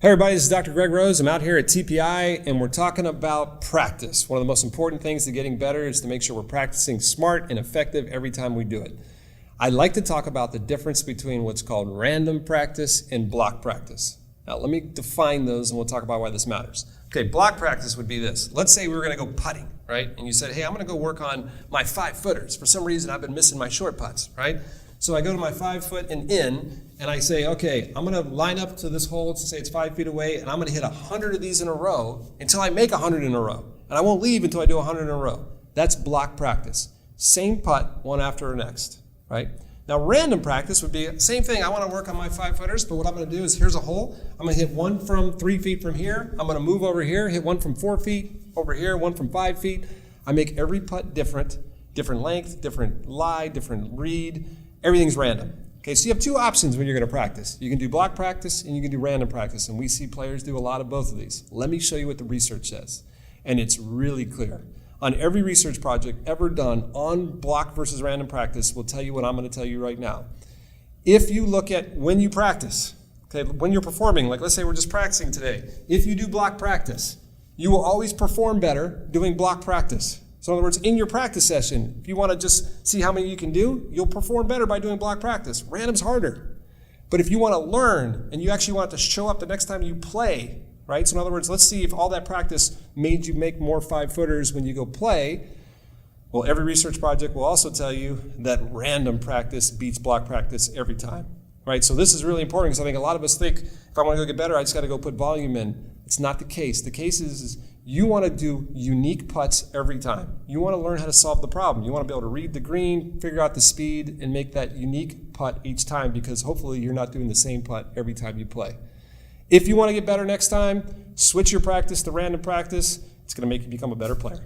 Hey everybody, this is Dr. Greg Rose. I'm out here at TPI and we're talking about practice. One of the most important things to getting better is to make sure we're practicing smart and effective every time we do it. I like to talk about the difference between what's called random practice and block practice. Now let me define those and we'll talk about why this matters. Okay, block practice would be this. Let's say we were going to go putting, right? And you said, hey, I'm going to go work on my 5-footers. For some reason I've been missing my short putts, right? So I go to my 5-foot and in, and I say, okay, I'm going to line up to this hole to say it's 5 feet away, and I'm going to hit 100 of these in a row until I make 100 in a row. And I won't leave until I do 100 in a row. That's block practice. Same putt, one after the next, right? Now random practice would be same thing. I want to work on my 5-footers, but what I'm going to do is here's a hole. I'm going to hit one from 3 feet from here. I'm going to move over here, hit one from 4 feet over here, one from 5 feet. I make every putt different length, different lie, different read. Everything's random. Okay, so you have two options when you're going to practice. You can do block practice and you can do random practice, and we see players do a lot of both of these. Let me show you what the research says, and it's really clear. On every research project ever done on block versus random practice will tell you what I'm going to tell you right now. If you look at when you practice, okay, when you're performing, like let's say we're just practicing today, if you do block practice, you will always perform better doing block practice. So in other words, in your practice session, if you want to just see how many you can do, you'll perform better by doing block practice. Random's harder. But if you want to learn and you actually want it to show up the next time you play, right? So in other words, let's see if all that practice made you make more 5-footers when you go play. Well, every research project will also tell you that random practice beats block practice every time, right? So this is really important because I think a lot of us think, if I want to go get better, I just got to go put volume in. It's not the case. The case is you want to do unique putts every time. You want to learn how to solve the problem. You want to be able to read the green, figure out the speed, and make that unique putt each time because hopefully you're not doing the same putt every time you play. If you want to get better next time, switch your practice to random practice. It's going to make you become a better player.